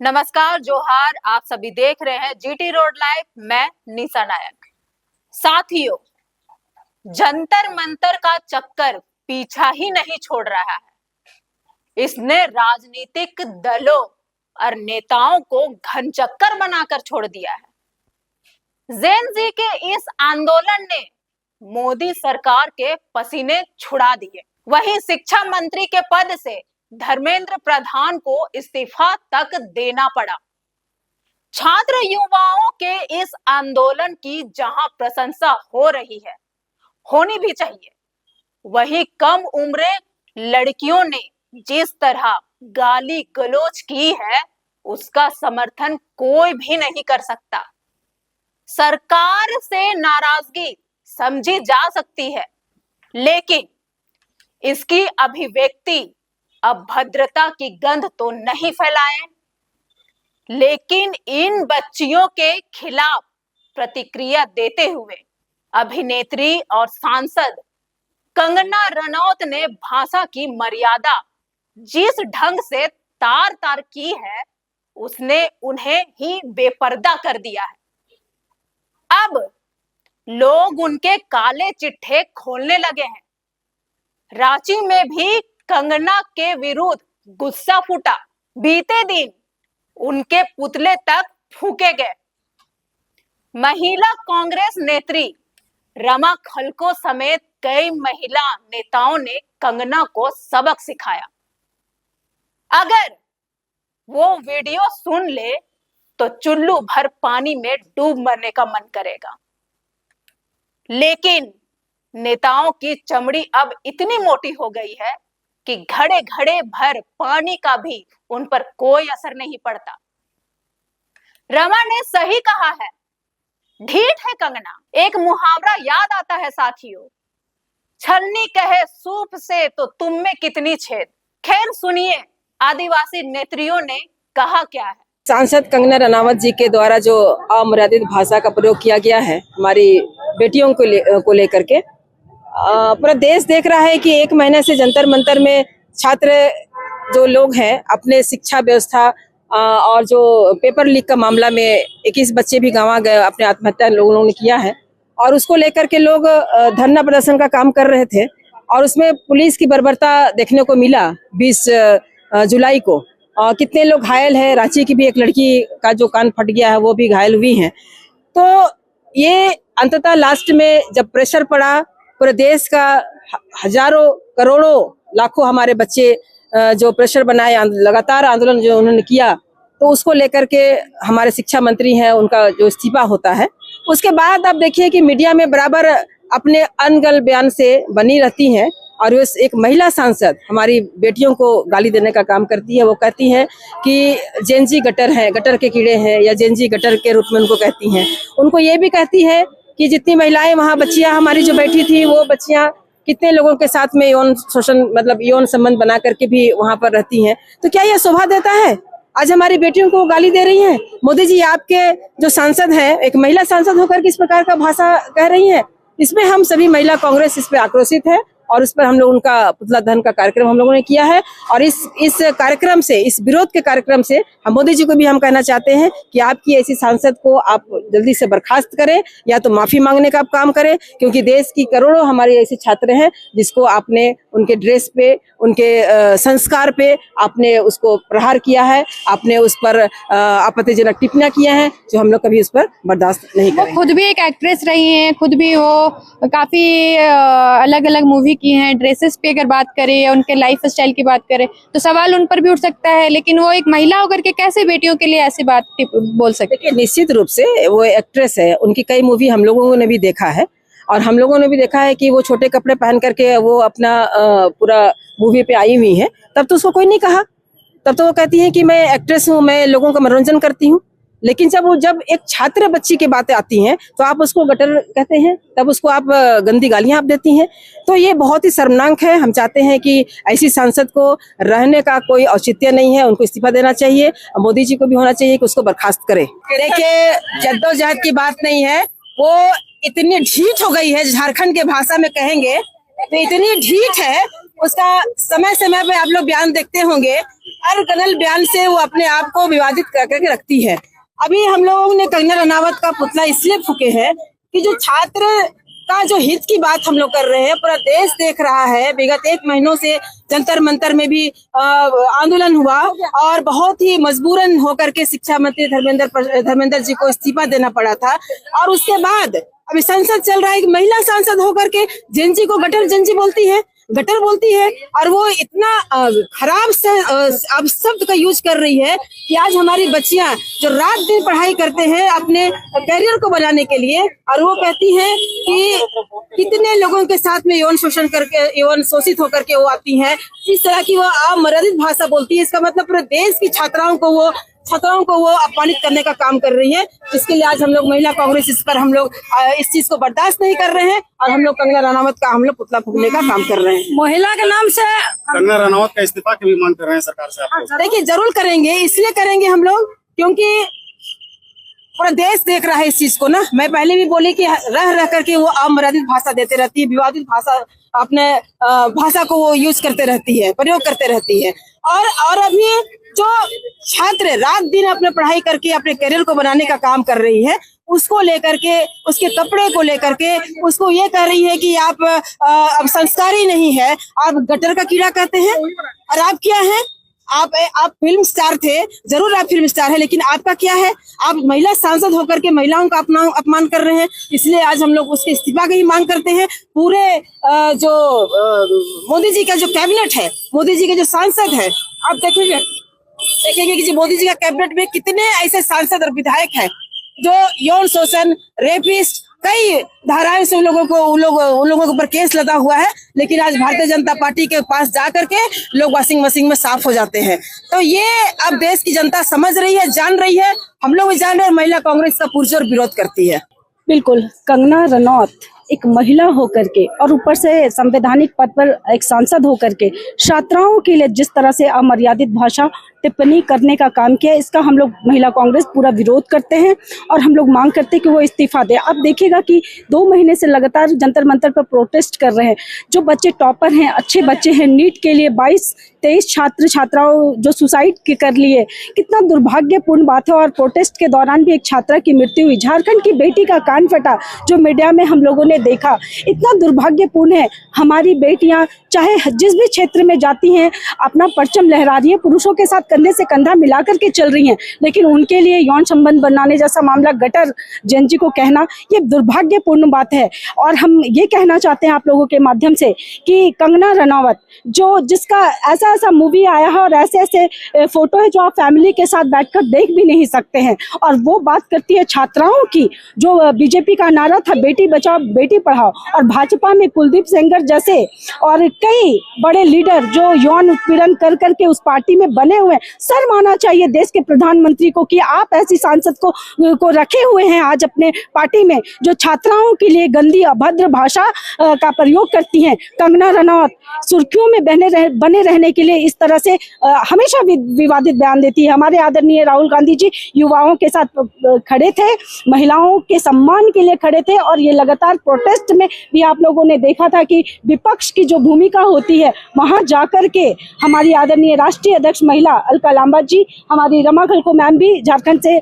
नमस्कार, जोहार। आप सभी देख रहे हैं जीटी रोड लाइव। मैं निशा नायक। साथियों, जंतर मंतर का चक्कर पीछा ही नहीं छोड़ रहा है। इसने राजनीतिक दलों और नेताओं को घनचक्कर बनाकर छोड़ दिया है। जेन जी के इस आंदोलन ने मोदी सरकार के पसीने छुड़ा दिए। वहीं शिक्षा मंत्री के पद से धर्मेंद्र प्रधान को इस्तीफा तक देना पड़ा। छात्र युवाओं के इस आंदोलन की जहां प्रशंसा हो रही है, होनी भी चाहिए, वहीं कम उम्र लड़कियों ने जिस तरह गाली गलौज की है, उसका समर्थन कोई भी नहीं कर सकता। सरकार से नाराजगी समझी जा सकती है, लेकिन इसकी अभिव्यक्ति अभद्रता की गंध तो नहीं फैलाए। लेकिन इन बच्चियों के खिलाफ प्रतिक्रिया देते हुए अभिनेत्री और सांसद कंगना रनौत ने भाषा की मर्यादा जिस ढंग से तार तार की है, उसने उन्हें ही बेपर्दा कर दिया है। अब लोग उनके काले चिट्ठे खोलने लगे हैं। रांची में भी कंगना के विरुद्ध गुस्सा फूटा। बीते दिन उनके पुतले तक फूके गए। महिला कांग्रेस नेत्री रमा खलको समेत कई महिला नेताओं ने कंगना को सबक सिखाया। अगर वो वीडियो सुन ले तो चुल्लू भर पानी में डूब मरने का मन करेगा। लेकिन नेताओं की चमड़ी अब इतनी मोटी हो गई है कि घड़े घड़े भर पानी का भी उन पर कोई असर नहीं पड़ता। रमा ने सही कहा है, ढीठ है कंगना। एक मुहावरा याद आता है साथियों, छलनी कहे सूप से तो तुम में कितनी छेद। खैर सुनिए आदिवासी नेत्रियों ने कहा क्या है। सांसद कंगना रनावत जी के द्वारा जो अमर्यादित भाषा का प्रयोग किया गया है हमारी बेटियों को लेकर के, पूरा देश देख रहा है कि एक महीने से जंतर मंतर में छात्र जो लोग हैं अपने शिक्षा व्यवस्था और जो पेपर लीक का मामला में 21 बच्चे भी गंवा गए, अपने आत्महत्या लोगों ने किया है, और उसको लेकर के लोग धरना प्रदर्शन का काम कर रहे थे और उसमें पुलिस की बर्बरता देखने को मिला। 20 जुलाई को कितने लोग घायल हैं। रांची की भी एक लड़की का जो कान फट गया है वो भी घायल हुई हैं। तो ये अंततः लास्ट में जब प्रेशर पड़ा पूरे देश का, हजारों करोड़ों लाखों हमारे बच्चे जो प्रेशर बनाए, लगातार आंदोलन जो उन्होंने किया, तो उसको लेकर के हमारे शिक्षा मंत्री हैं उनका जो इस्तीफा होता है, उसके बाद आप देखिए कि मीडिया में बराबर अपने अनगल बयान से बनी रहती हैं। और वो एक महिला सांसद हमारी बेटियों को गाली देने का काम करती है। वो कहती है कि जेनजी गटर हैं, गटर के कीड़े हैं, या जेनजी गटर के रूप में उनको कहती हैं। उनको ये भी कहती है कि जितनी महिलाएं वहाँ बच्चियां हमारी जो बैठी थी, वो बच्चियां कितने लोगों के साथ में यौन शोषण मतलब यौन संबंध बना करके भी वहाँ पर रहती हैं। तो क्या यह शोभा देता है? आज हमारी बेटियों को गाली दे रही हैं। मोदी जी आपके जो सांसद हैं, एक महिला सांसद होकर किस प्रकार का भाषा कह रही हैं, इसमें हम सभी महिला कांग्रेस इस पे आक्रोशित है और उस पर हम लोग उनका पुतला दहन का कार्यक्रम हम लोगों ने किया है। और इस कार्यक्रम से, इस विरोध के कार्यक्रम से हम मोदी जी को भी हम कहना चाहते हैं कि आपकी ऐसी सांसद को आप जल्दी से बर्खास्त करें या तो माफी मांगने का आप काम करें, क्योंकि देश की करोड़ों हमारे ऐसे छात्र हैं जिसको आपने उनके ड्रेस पे, उनके संस्कार पे आपने उसको प्रहार किया है, आपने उस पर आपत्तिजनक टिप्पणियां किए हैं जो हम लोग कभी उस पर बर्दाश्त नहीं करेंगे। वो खुद भी एक एक्ट्रेस रही हैं, खुद भी वो काफी अलग अलग मूवी की हैं। ड्रेसेस पे अगर बात करें या उनके लाइफ स्टाइल की बात करें तो सवाल उन पर भी उठ सकता है, लेकिन वो एक महिला होकर के कैसे बेटियों के लिए ऐसी बात बोल सकती है? निश्चित रूप से वो एक्ट्रेस है, उनकी कई मूवी हम लोगों ने भी देखा है और हम लोगों ने भी देखा है कि वो छोटे कपड़े पहन करके वो अपना पूरा मूवी पे आई हुई है। तब तो उसको कोई नहीं कहा, तब तो वो कहती है कि मैं एक्ट्रेस हूँ, मैं लोगों का मनोरंजन करती हूँ। लेकिन जब एक छात्र बच्ची की बातें आती हैं तो आप उसको गटर कहते हैं, तब उसको आप गंदी गालियां आप देती हैं। तो ये बहुत ही शर्मनाक है। हम चाहते हैं कि ऐसी सांसद को रहने का कोई औचित्य नहीं है, उनको इस्तीफा देना चाहिए। मोदी जी को भी होना चाहिए कि उसको बर्खास्त करें। देखिए, जद्दोजहद की बात नहीं है, वो इतनी ढीठ हो गई है, झारखंड के भाषा में कहेंगे तो इतनी ढीठ है उसका समय समय पे आप लोग बयान देखते होंगे, हर गनल बयान से वो अपने आप को विवादित करके रखती है। अभी हम लोगों ने कंगना रनावत का पुतला इसलिए फूके है कि जो छात्र का जो हित की बात हम लोग कर रहे हैं, पूरा देश देख रहा है। विगत 1 महीनों से जंतर मंतर में भी आंदोलन हुआ और बहुत ही मजबूरन होकर के शिक्षा मंत्री धर्मेंद्र जी को इस्तीफा देना पड़ा था। और उसके बाद अभी संसद चल रहा है कि महिला सांसद होकर के जेंजी को गटर जेंजी गटर बोलती है और वो इतना खराब शब्द का यूज कर रही है कि आज हमारी बच्चियां जो रात दिन पढ़ाई करते हैं अपने करियर को बनाने के लिए, और वो कहती हैं कि कितने लोगों के साथ में यौन शोषण करके, यौन शोषित होकर के वो आती हैं। इस तरह की वो अमर्यादित भाषा बोलती है। इसका मतलब पूरे देश की छात्राओं को वो अपमानित करने का काम कर रही है। इसके लिए आज हम लोग महिला कांग्रेस इस पर हम लोग इस चीज को बर्दाश्त नहीं कर रहे हैं और हम लोग कंगना रनावत का हम लोग पुतला फूकने का काम कर रहे हैं। महिला के नाम से कंगना रनावत का इस्तीफा की भी मांग कर रहे हैं सरकार से आप लोग? देखिए, जरूर करेंगे। इसलिए करेंगे हम लोग क्योंकि पूरा देश देख रहा है इस चीज को ना। मैं पहले भी बोली कि रह करके वो अमर्यादित भाषा देते रहती है, विवादित भाषा, अपने भाषा को वो यूज करते रहती है, प्रयोग करते रहती है। और अभी जो छात्र रात दिन अपने पढ़ाई करके अपने करियर को बनाने का काम कर रही है, उसको लेकर के, उसके कपड़े को लेकर के उसको ये कह रही है कि आप अब संस्कारी नहीं है, आप गटर का कीड़ा कहते हैं। और आप क्या है? आप फिल्म स्टार थे, जरूर आप फिल्म स्टार है, लेकिन आपका क्या है? आप महिला सांसद होकर के महिलाओं का अपना अपमान कर रहे हैं। इसलिए आज हम लोग उसके इस्तीफा की ही मांग करते हैं। पूरे जो मोदी जी का जो कैबिनेट है, मोदी जी के जो सांसद है, आप देखेंगे कि जो मोदी जी का कैबिनेट में कितने ऐसे सांसद और विधायक हैं जो यौन शोषण, रेपिस्ट, कई धाराएं से उन लोगों के ऊपर केस लगा हुआ है। लेकिन आज भारतीय जनता पार्टी के पास जा करके लोग वॉशिंग मशीन में साफ हो जाते हैं। तो ये अब देश की जनता समझ रही है, जान रही है, हम लोग भी जान रहे हैं। महिला कांग्रेस का पुरजोर विरोध करती है। बिल्कुल, कंगना रनौत एक महिला होकर के और ऊपर से संवैधानिक पद पर एक सांसद होकर के छात्राओं के लिए जिस तरह से अमर्यादित भाषा टिप्पणी करने का काम किया, इसका हम लोग महिला कांग्रेस पूरा विरोध करते हैं और हम लोग मांग करते हैं कि वो इस्तीफा दे। आप देखिएगा कि 2 महीने से लगातार जंतर मंतर पर प्रोटेस्ट कर रहे हैं। जो बच्चे टॉपर हैं, अच्छे बच्चे हैं, नीट के लिए 22-23 छात्र छात्राओं जो सुसाइड कर लिए, कितना दुर्भाग्यपूर्ण बात है। और प्रोटेस्ट के दौरान भी एक छात्रा की मृत्यु हुई। झारखंड की बेटी का कान फटा, जो मीडिया में हम लोगों ने देखा, इतना दुर्भाग्यपूर्ण है। हमारी बेटियां चाहे जिस भी क्षेत्र में जाती हैं अपना परचम लहरा रही है, पुरुषों के साथ कंधे से कंधा मिला करके चल रही हैं, लेकिन उनके लिए यौन संबंध बनाने जैसा मामला गटर जेंजी को कहना ये दुर्भाग्यपूर्ण बात है। और हम ये कहना चाहते हैं आप लोगों के माध्यम से कि कंगना रनावत जिसका ऐसा मूवी आया है और ऐसे फोटो है जो आप फैमिली के साथ बैठकर देख भी नहीं सकते हैं, और वो बात करती है छात्राओं की। जो बीजेपी का नारा था बेटी बचाओ बेटी पढ़ाओ, और भाजपा में कुलदीप सेंगर जैसे और कई बड़े लीडर जो यौन उत्पीड़न कर करके उस पार्टी में बने हुए हैं। शर्म आना चाहिए देश के प्रधानमंत्री को कि आप ऐसी सांसद को रखे हुए हैं आज अपने पार्टी में जो छात्राओं के लिए गंदी अभद्र भाषा का प्रयोग करती हैं। कंगना रनौत सुर्खियों में बने रहने के लिए इस तरह से हमेशा विवादित बयान देती है। हमारे आदरणीय राहुल गांधी जी युवाओं के साथ खड़े थे, महिलाओं के सम्मान के लिए खड़े थे, और ये लगातार प्रोटेस्ट में भी आप लोगों ने देखा था कि विपक्ष की जो भूमिका होती है वहां जाकर के हमारी आदरणीय राष्ट्रीय अध्यक्ष महिला अलका लांबा जी, हमारी रमा खलको मैम भी झारखंड से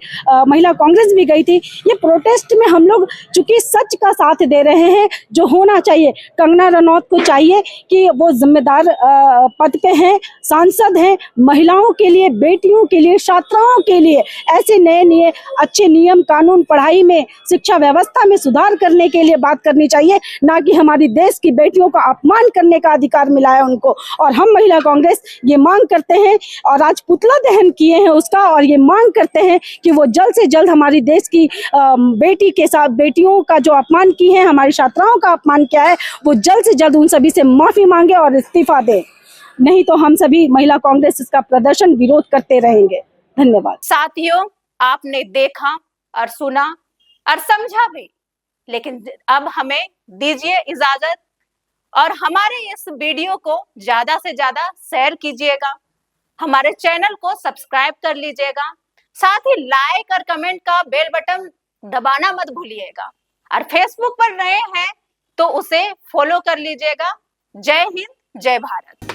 महिला कांग्रेस भी गई थी। ये प्रोटेस्ट में हम लोग चूंकि सच का साथ दे रहे हैं जो होना चाहिए। कंगना रनौत को चाहिए कि वो जिम्मेदार पद पे हैं, सांसद हैं, महिलाओं के लिए, बेटियों के लिए, छात्राओं के लिए ऐसे नए अच्छे नियम कानून, पढ़ाई में, शिक्षा व्यवस्था में सुधार करने के लिए बात करनी चाहिए, ना कि हमारी देश की बेटियों का अपमान करने का अधिकार मिला है उनको। और हम महिला कांग्रेस ये मांग करते हैं और आज पुतला दहन किए हैं उसका, और ये मांग करते हैं कि वो जल्द से जल्द हमारी देश की बेटी के साथ बेटियों का जो अपमान की है, हमारी छात्राओं का अपमान किया है, वो जल्द से जल्द उन सभी से माफी मांगे और इस्तीफा दे। नहीं तो हम सभी महिला कांग्रेस इसका प्रदर्शन विरोध करते रहेंगे। धन्यवाद। साथियों, आपने देखा और सुना और समझा भी, लेकिन अब हमें दीजिए इजाजत और हमारे इस वीडियो को ज्यादा से ज्यादा शेयर कीजिएगा, हमारे चैनल को सब्सक्राइब कर लीजिएगा, साथ ही लाइक और कमेंट का बेल बटन दबाना मत भूलिएगा, और फेसबुक पर नए हैं तो उसे फॉलो कर लीजिएगा। जय हिंद, जय भारत।